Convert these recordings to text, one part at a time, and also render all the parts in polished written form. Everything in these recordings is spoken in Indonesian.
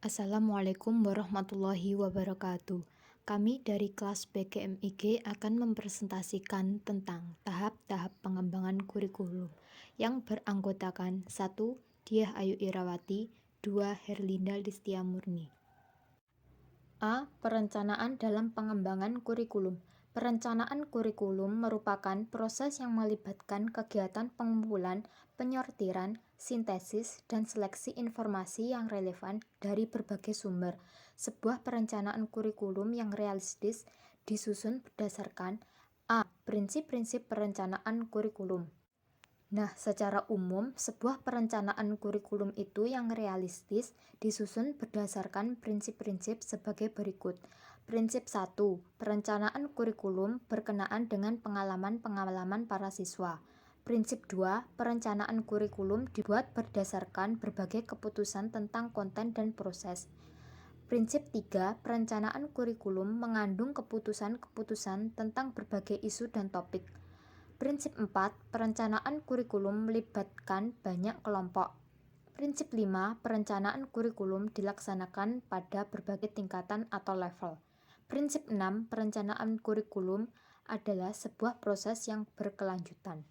Assalamualaikum warahmatullahi wabarakatuh. Kami dari kelas PGMIG akan mempresentasikan tentang tahap-tahap pengembangan kurikulum yang beranggotakan 1. Diah Ayu Irawati, 2. Herlinda Listia Murni. A. Perencanaan dalam pengembangan kurikulum. Perencanaan kurikulum merupakan proses yang melibatkan kegiatan pengumpulan, penyortiran, sintesis, dan seleksi informasi yang relevan dari berbagai sumber. Sebuah perencanaan kurikulum yang realistis disusun berdasarkan A. Prinsip-prinsip perencanaan kurikulum. Nah, secara umum, sebuah perencanaan kurikulum itu yang realistis disusun berdasarkan prinsip-prinsip sebagai berikut. Prinsip 1. Perencanaan kurikulum berkenaan dengan pengalaman-pengalaman para siswa. Prinsip 2. Perencanaan kurikulum dibuat berdasarkan berbagai keputusan tentang konten dan proses. Prinsip 3. Perencanaan kurikulum mengandung keputusan-keputusan tentang berbagai isu dan topik. Prinsip 4. Perencanaan kurikulum melibatkan banyak kelompok. Prinsip 5. Perencanaan kurikulum dilaksanakan pada berbagai tingkatan atau level. Prinsip 6. Perencanaan kurikulum adalah sebuah proses yang berkelanjutan.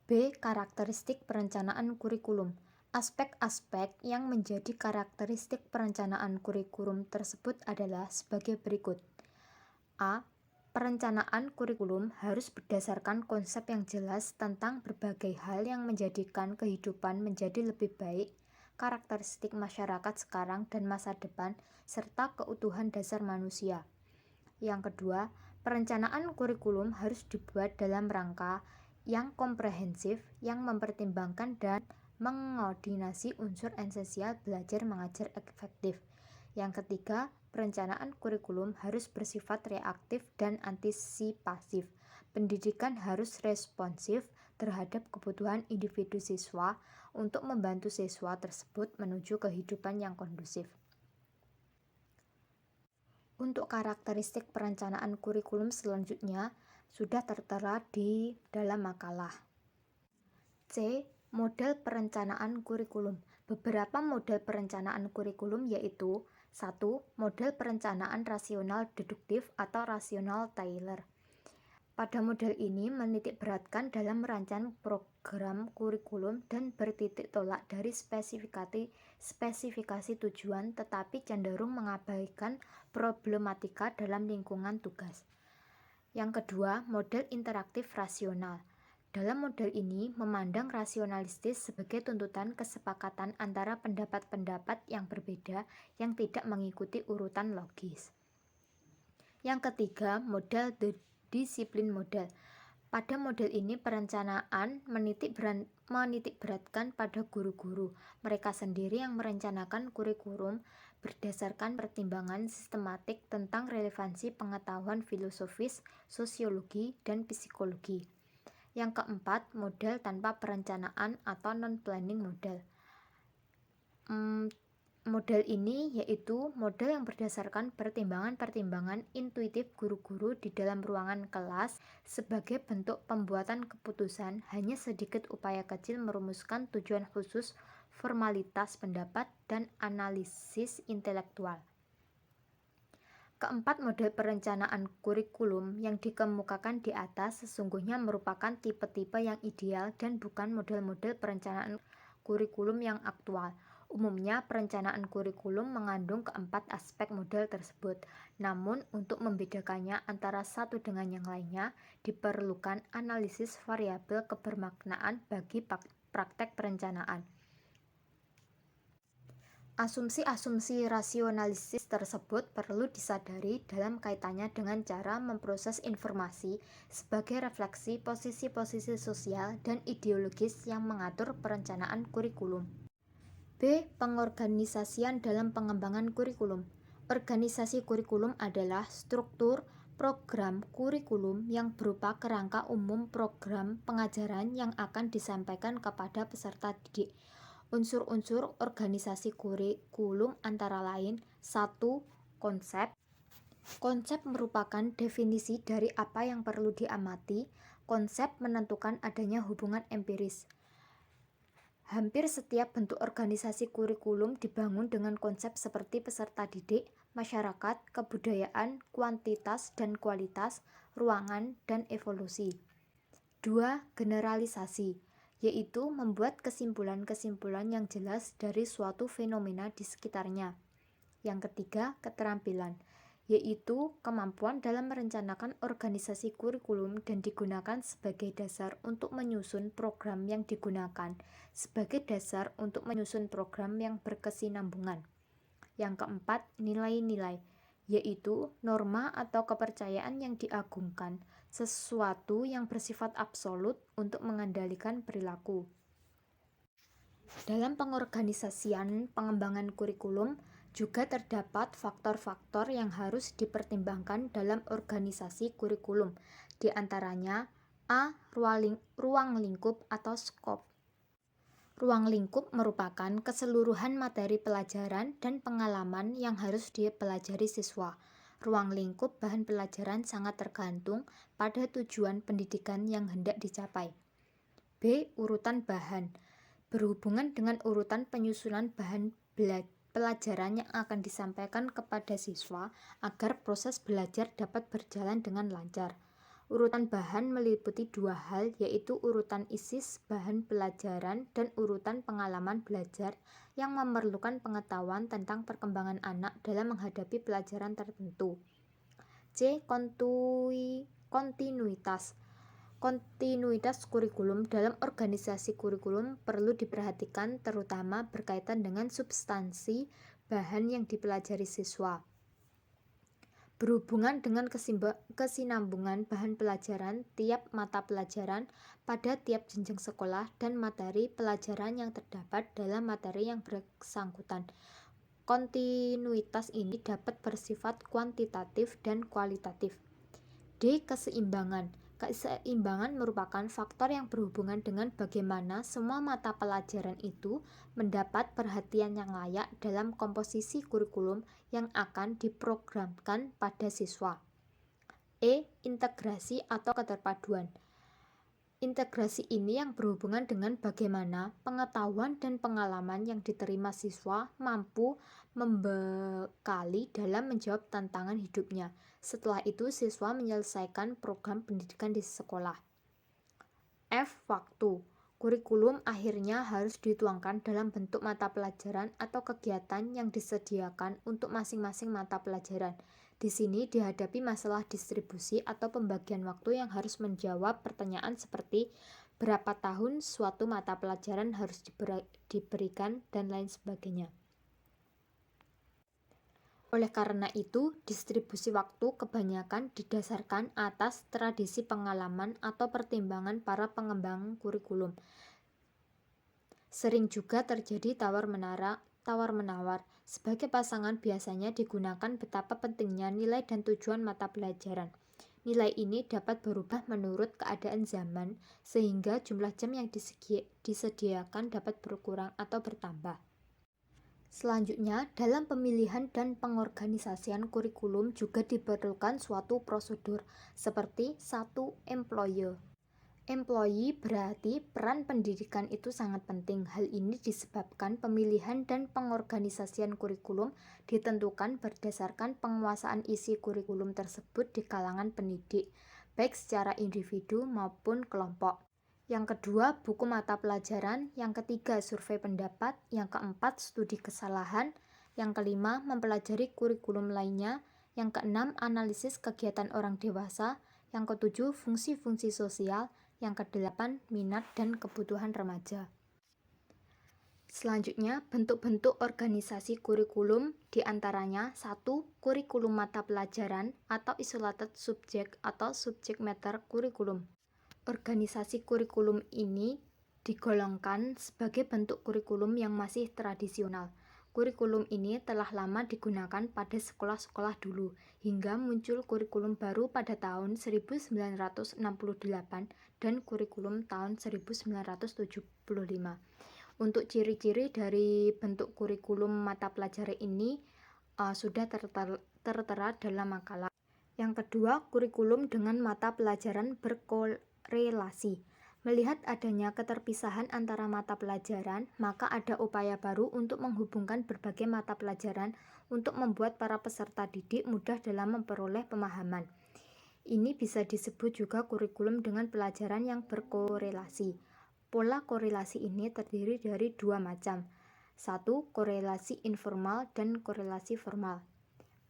B. Karakteristik perencanaan kurikulum. Aspek-aspek yang menjadi karakteristik perencanaan kurikulum tersebut adalah sebagai berikut. A. Perencanaan kurikulum harus berdasarkan konsep yang jelas tentang berbagai hal yang menjadikan kehidupan menjadi lebih baik, karakteristik masyarakat sekarang dan masa depan, serta keutuhan dasar manusia. Yang kedua, perencanaan kurikulum harus dibuat dalam rangka yang komprehensif, yang mempertimbangkan dan mengoordinasi unsur esensial belajar mengajar efektif. Yang ketiga, perencanaan kurikulum harus bersifat reaktif dan antisipatif. Pendidikan harus responsif terhadap kebutuhan individu siswa untuk membantu siswa tersebut menuju kehidupan yang kondusif. Untuk karakteristik perencanaan kurikulum selanjutnya sudah tertera di dalam makalah. C. Model perencanaan kurikulum. Beberapa model perencanaan kurikulum yaitu 1. Model perencanaan rasional deduktif atau rasional Taylor. Pada model ini menitikberatkan dalam merancang program kurikulum dan bertitik tolak dari spesifikasi tujuan tetapi cenderung mengabaikan problematika dalam lingkungan tugas. Yang kedua, model interaktif rasional. Dalam model ini memandang rasionalistis sebagai tuntutan kesepakatan antara pendapat-pendapat yang berbeda yang tidak mengikuti urutan logis. Yang ketiga, model disiplin model. Pada model ini perencanaan menitikberatkan pada guru-guru. Mereka sendiri yang merencanakan kurikulum berdasarkan pertimbangan sistematik tentang relevansi pengetahuan filosofis, sosiologi, dan psikologi. Yang keempat, model tanpa perencanaan atau non-planning model. Model ini yaitu model yang berdasarkan pertimbangan-pertimbangan intuitif guru-guru di dalam ruangan kelas sebagai bentuk pembuatan keputusan, hanya sedikit upaya kecil merumuskan tujuan khusus, formalitas pendapat, dan analisis intelektual. Keempat model perencanaan kurikulum yang dikemukakan di atas sesungguhnya merupakan tipe-tipe yang ideal dan bukan model-model perencanaan kurikulum yang aktual. Umumnya, perencanaan kurikulum mengandung keempat aspek model tersebut. Namun, untuk membedakannya antara satu dengan yang lainnya, diperlukan analisis variabel kebermaknaan bagi praktek perencanaan. Asumsi-asumsi rasionalistis tersebut perlu disadari dalam kaitannya dengan cara memproses informasi sebagai refleksi posisi-posisi sosial dan ideologis yang mengatur perencanaan kurikulum. B. Pengorganisasian dalam pengembangan kurikulum. Organisasi kurikulum adalah struktur program kurikulum yang berupa kerangka umum program pengajaran yang akan disampaikan kepada peserta didik. Unsur-unsur organisasi kurikulum antara lain 1. Konsep. Konsep merupakan definisi dari apa yang perlu diamati. Konsep menentukan adanya hubungan empiris. Hampir setiap bentuk organisasi kurikulum dibangun dengan konsep seperti peserta didik, masyarakat, kebudayaan, kuantitas dan kualitas, ruangan, dan evolusi. 2. Generalisasi, yaitu membuat kesimpulan-kesimpulan yang jelas dari suatu fenomena di sekitarnya. Yang ketiga, keterampilan, yaitu kemampuan dalam merencanakan organisasi kurikulum dan digunakan sebagai dasar untuk menyusun program yang berkesinambungan. Yang keempat, nilai-nilai, yaitu norma atau kepercayaan yang diagungkan, sesuatu yang bersifat absolut untuk mengendalikan perilaku. Dalam pengorganisasian pengembangan kurikulum, juga terdapat faktor-faktor yang harus dipertimbangkan dalam organisasi kurikulum, di antaranya A. Ruang lingkup atau skop. Ruang lingkup merupakan keseluruhan materi pelajaran dan pengalaman yang harus dipelajari siswa. Ruang lingkup bahan pelajaran sangat tergantung pada tujuan pendidikan yang hendak dicapai. B. Urutan bahan berhubungan dengan urutan penyusunan bahan pelajaran yang akan disampaikan kepada siswa agar proses belajar dapat berjalan dengan lancar. Urutan bahan meliputi dua hal, yaitu urutan ISIS bahan pelajaran dan urutan pengalaman belajar yang memerlukan pengetahuan tentang perkembangan anak dalam menghadapi pelajaran tertentu. C. Kontinuitas. Kontinuitas kurikulum dalam organisasi kurikulum perlu diperhatikan, terutama berkaitan dengan substansi bahan yang dipelajari siswa. Berhubungan dengan kesinambungan bahan pelajaran tiap mata pelajaran pada tiap jenjang sekolah dan materi pelajaran yang terdapat dalam materi yang bersangkutan. Kontinuitas ini dapat bersifat kuantitatif dan kualitatif. D. Keseimbangan. Keseimbangan merupakan faktor yang berhubungan dengan bagaimana semua mata pelajaran itu mendapat perhatian yang layak dalam komposisi kurikulum yang akan diprogramkan pada siswa. E. Integrasi atau keterpaduan. Integrasi ini yang berhubungan dengan bagaimana pengetahuan dan pengalaman yang diterima siswa mampu membekali dalam menjawab tantangan hidupnya. Setelah itu, siswa menyelesaikan program pendidikan di sekolah. F. Waktu. Kurikulum akhirnya harus dituangkan dalam bentuk mata pelajaran atau kegiatan yang disediakan untuk masing-masing mata pelajaran. Di sini dihadapi masalah distribusi atau pembagian waktu yang harus menjawab pertanyaan seperti berapa tahun suatu mata pelajaran harus diberikan dan lain sebagainya. Oleh karena itu, distribusi waktu kebanyakan didasarkan atas tradisi pengalaman atau pertimbangan para pengembang kurikulum. Sering juga terjadi tawar-menawar. Sebagai pasangan biasanya digunakan betapa pentingnya nilai dan tujuan mata pelajaran. Nilai ini dapat berubah menurut keadaan zaman, sehingga jumlah jam yang disediakan dapat berkurang atau bertambah. Selanjutnya, dalam pemilihan dan pengorganisasian kurikulum juga diperlukan suatu prosedur, seperti 1. Employee. Employee berarti peran pendidikan itu sangat penting. Hal ini disebabkan pemilihan dan pengorganisasian kurikulum ditentukan berdasarkan penguasaan isi kurikulum tersebut di kalangan pendidik, baik secara individu maupun kelompok. Yang kedua, buku mata pelajaran. Yang ketiga, survei pendapat. Yang keempat, studi kesalahan. Yang kelima, mempelajari kurikulum lainnya. Yang keenam, analisis kegiatan orang dewasa. Yang ketujuh, fungsi-fungsi sosial. Yang kedelapan, minat dan kebutuhan remaja. Selanjutnya, bentuk-bentuk organisasi kurikulum diantaranya 1. Kurikulum mata pelajaran atau isolated subject atau subject matter kurikulum. Organisasi kurikulum ini digolongkan sebagai bentuk kurikulum yang masih tradisional. Kurikulum ini telah lama digunakan pada sekolah-sekolah dulu, hingga muncul kurikulum baru pada tahun 1968 dan kurikulum tahun 1975. Untuk ciri-ciri dari bentuk kurikulum mata pelajaran ini sudah tertera dalam makalah. Yang kedua, kurikulum dengan mata pelajaran berkorelasi. Melihat adanya keterpisahan antara mata pelajaran, maka ada upaya baru untuk menghubungkan berbagai mata pelajaran untuk membuat para peserta didik mudah dalam memperoleh pemahaman. Ini bisa disebut juga kurikulum dengan pelajaran yang berkorelasi. Pola korelasi ini terdiri dari dua macam. Satu, korelasi informal dan korelasi formal.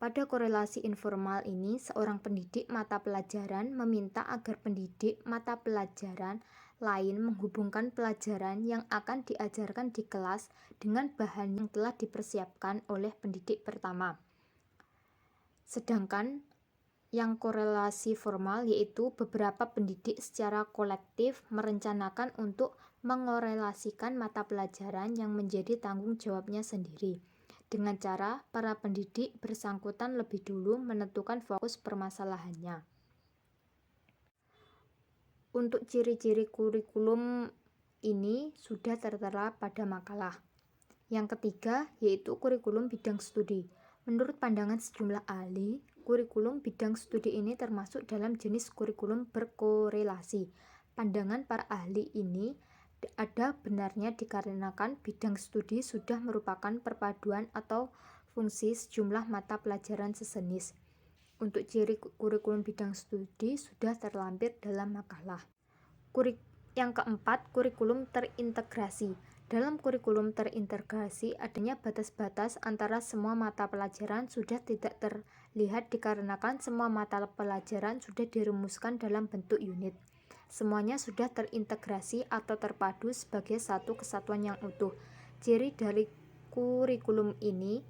Pada korelasi informal ini, seorang pendidik mata pelajaran meminta agar pendidik mata pelajaran lain menghubungkan pelajaran yang akan diajarkan di kelas dengan bahan yang telah dipersiapkan oleh pendidik pertama. Sedangkan yang korelasi formal yaitu beberapa pendidik secara kolektif merencanakan untuk mengorelasikan mata pelajaran yang menjadi tanggung jawabnya sendiri. Dengan cara para pendidik bersangkutan lebih dulu menentukan fokus permasalahannya. Untuk ciri-ciri kurikulum ini sudah tertera pada makalah. Yang ketiga yaitu kurikulum bidang studi. Menurut pandangan sejumlah ahli, kurikulum bidang studi ini termasuk dalam jenis kurikulum berkorelasi. Pandangan para ahli ini ada benarnya dikarenakan bidang studi sudah merupakan perpaduan atau fungsi sejumlah mata pelajaran sejenis. Untuk ciri kurikulum bidang studi sudah terlampir dalam makalah. Yang keempat, kurikulum terintegrasi. Dalam kurikulum terintegrasi, adanya batas-batas antara semua mata pelajaran sudah tidak terlihat dikarenakan semua mata pelajaran sudah dirumuskan dalam bentuk unit. Semuanya sudah terintegrasi atau terpadu sebagai satu kesatuan yang utuh. Ciri dari kurikulum ini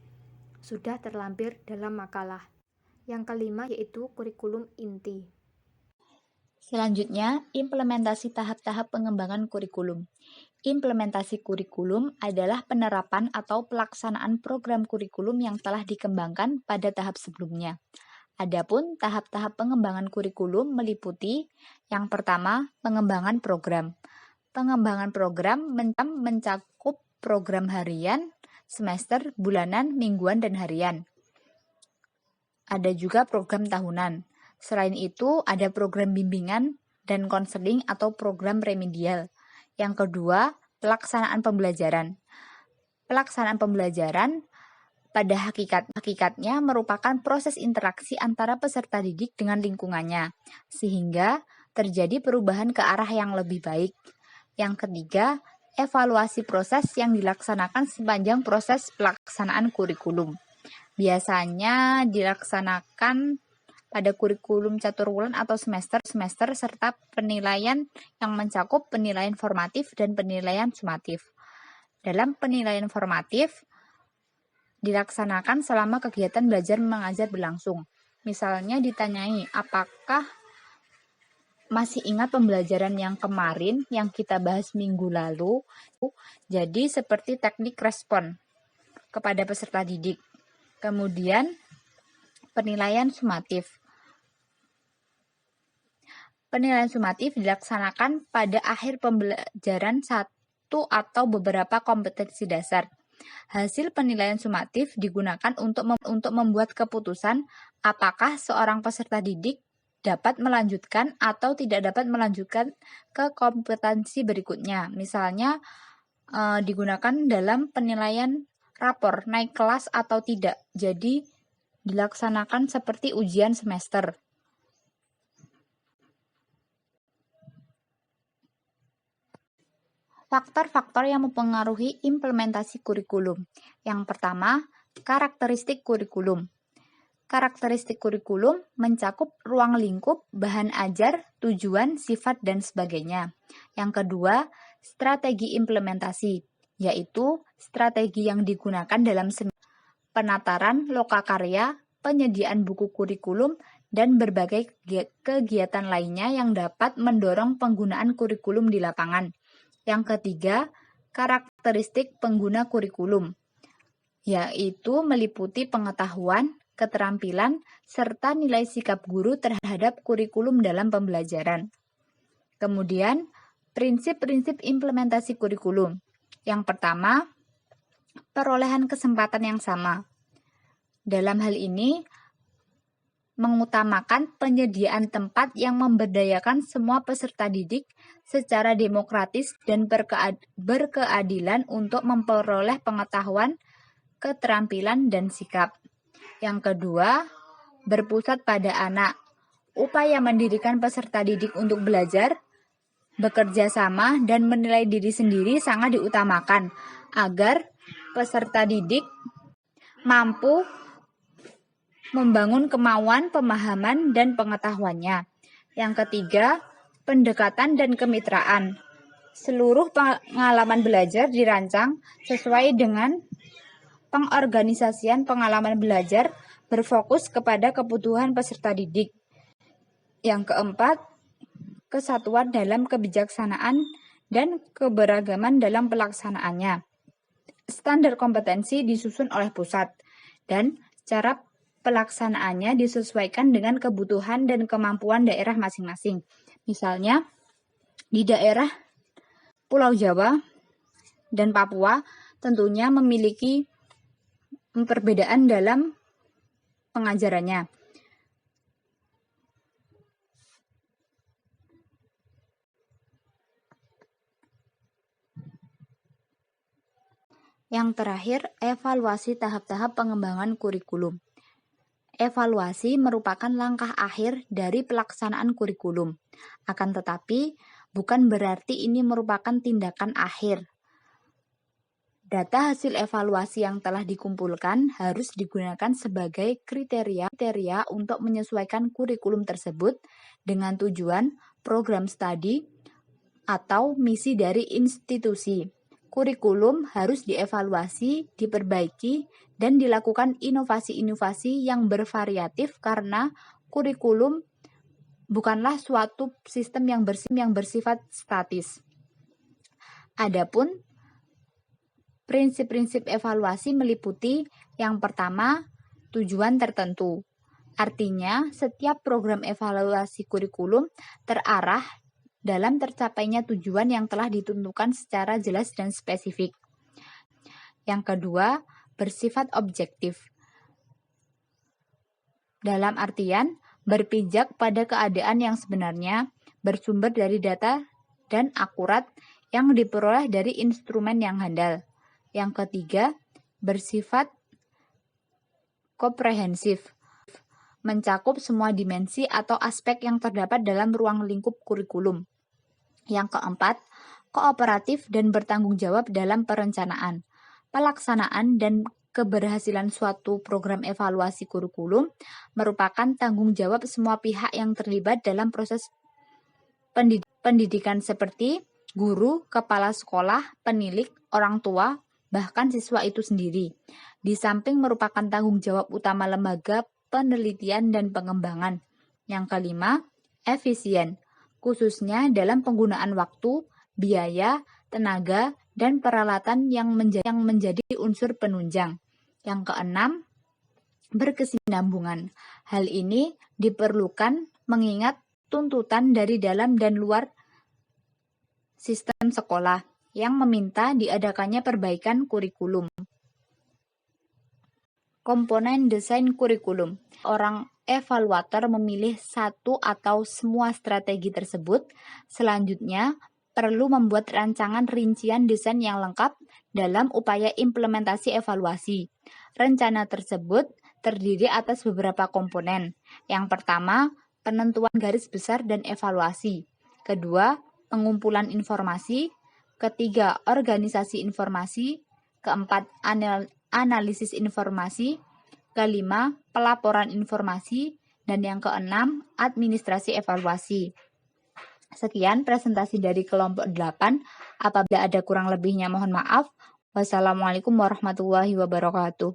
sudah terlampir dalam makalah. Yang kelima yaitu kurikulum inti. Selanjutnya, implementasi tahap-tahap pengembangan kurikulum. Implementasi kurikulum adalah penerapan atau pelaksanaan program kurikulum yang telah dikembangkan pada tahap sebelumnya. Adapun tahap-tahap pengembangan kurikulum meliputi yang pertama, pengembangan program. Pengembangan program mencakup program harian, semester, bulanan, mingguan, dan harian. Ada juga program tahunan. Selain itu, ada program bimbingan dan konseling atau program remedial. Yang kedua, pelaksanaan pembelajaran. Pelaksanaan pembelajaran pada hakikatnya merupakan proses interaksi antara peserta didik dengan lingkungannya, sehingga terjadi perubahan ke arah yang lebih baik. Yang ketiga, evaluasi proses yang dilaksanakan sepanjang proses pelaksanaan kurikulum. Biasanya dilaksanakan pada kurikulum caturwulan atau semester serta penilaian yang mencakup penilaian formatif dan penilaian sumatif. Dalam penilaian formatif, dilaksanakan selama kegiatan belajar mengajar berlangsung. Misalnya ditanyai, apakah masih ingat pembelajaran yang kemarin yang kita bahas minggu lalu? Jadi seperti teknik respon kepada peserta didik. Kemudian penilaian sumatif. Penilaian sumatif dilaksanakan pada akhir pembelajaran satu atau beberapa kompetensi dasar. Hasil penilaian sumatif digunakan untuk membuat keputusan apakah seorang peserta didik dapat melanjutkan atau tidak dapat melanjutkan ke kompetensi berikutnya. Misalnya digunakan dalam penilaian rapor naik kelas atau tidak. Jadi dilaksanakan seperti ujian semester. Faktor-faktor yang mempengaruhi implementasi kurikulum. Yang pertama, karakteristik kurikulum. Karakteristik kurikulum mencakup ruang lingkup, bahan ajar, tujuan, sifat, dan sebagainya. Yang kedua, strategi implementasi, yaitu strategi yang digunakan dalam penataran lokakarya, penyediaan buku kurikulum, dan berbagai kegiatan lainnya yang dapat mendorong penggunaan kurikulum di lapangan. Yang ketiga, karakteristik pengguna kurikulum, yaitu meliputi pengetahuan, keterampilan, serta nilai sikap guru terhadap kurikulum dalam pembelajaran. Kemudian, prinsip-prinsip implementasi kurikulum. Yang pertama, perolehan kesempatan yang sama. Dalam hal ini, mengutamakan penyediaan tempat yang memberdayakan semua peserta didik secara demokratis dan berkeadilan untuk memperoleh pengetahuan, keterampilan, dan sikap. Yang kedua, berpusat pada anak. Upaya mendirikan peserta didik untuk belajar, bekerja sama, dan menilai diri sendiri sangat diutamakan agar peserta didik mampu membangun kemauan, pemahaman, dan pengetahuannya. Yang ketiga, pendekatan dan kemitraan. Seluruh pengalaman belajar dirancang sesuai dengan pengorganisasian pengalaman belajar berfokus kepada kebutuhan peserta didik. Yang keempat, kesatuan dalam kebijaksanaan dan keberagaman dalam pelaksanaannya. Standar kompetensi disusun oleh pusat dan cara pelaksanaannya disesuaikan dengan kebutuhan dan kemampuan daerah masing-masing. Misalnya, di daerah Pulau Jawa dan Papua tentunya memiliki perbedaan dalam pengajarannya. Yang terakhir, evaluasi tahap-tahap pengembangan kurikulum. Evaluasi merupakan langkah akhir dari pelaksanaan kurikulum. Akan tetapi, bukan berarti ini merupakan tindakan akhir. Data hasil evaluasi yang telah dikumpulkan harus digunakan sebagai kriteria untuk menyesuaikan kurikulum tersebut dengan tujuan, program studi, atau misi dari institusi. Kurikulum harus dievaluasi, diperbaiki, dan dilakukan inovasi-inovasi yang bervariatif karena kurikulum bukanlah suatu sistem yang bersifat statis. Adapun prinsip-prinsip evaluasi meliputi yang pertama, tujuan tertentu. Artinya, setiap program evaluasi kurikulum terarah dalam tercapainya tujuan yang telah ditentukan secara jelas dan spesifik. Yang kedua, bersifat objektif. Dalam artian, berpijak pada keadaan yang sebenarnya, bersumber dari data dan akurat yang diperoleh dari instrumen yang handal. Yang ketiga, bersifat komprehensif, mencakup semua dimensi atau aspek yang terdapat dalam ruang lingkup kurikulum. Yang keempat, kooperatif dan bertanggung jawab dalam perencanaan, pelaksanaan, dan keberhasilan suatu program evaluasi kurikulum merupakan tanggung jawab semua pihak yang terlibat dalam proses pendidikan seperti guru, kepala sekolah, penilik, orang tua, bahkan siswa itu sendiri. Di samping merupakan tanggung jawab utama lembaga penelitian dan pengembangan. Yang kelima, efisien, khususnya dalam penggunaan waktu, biaya, tenaga, dan peralatan yang menjadi unsur penunjang. Yang keenam, berkesinambungan. Hal ini diperlukan mengingat tuntutan dari dalam dan luar sistem sekolah yang meminta diadakannya perbaikan kurikulum. Komponen desain kurikulum. Orang evaluator memilih satu atau semua strategi tersebut. Selanjutnya, perlu membuat rancangan rincian desain yang lengkap dalam upaya implementasi evaluasi. Rencana tersebut terdiri atas beberapa komponen. Yang pertama, penentuan garis besar dan evaluasi. Kedua, pengumpulan informasi. Ketiga, organisasi informasi. Keempat, analisis informasi. Kelima, pelaporan informasi. Dan yang keenam, administrasi evaluasi. Sekian presentasi dari kelompok 8. Apabila ada kurang lebihnya mohon maaf. Wassalamualaikum warahmatullahi wabarakatuh.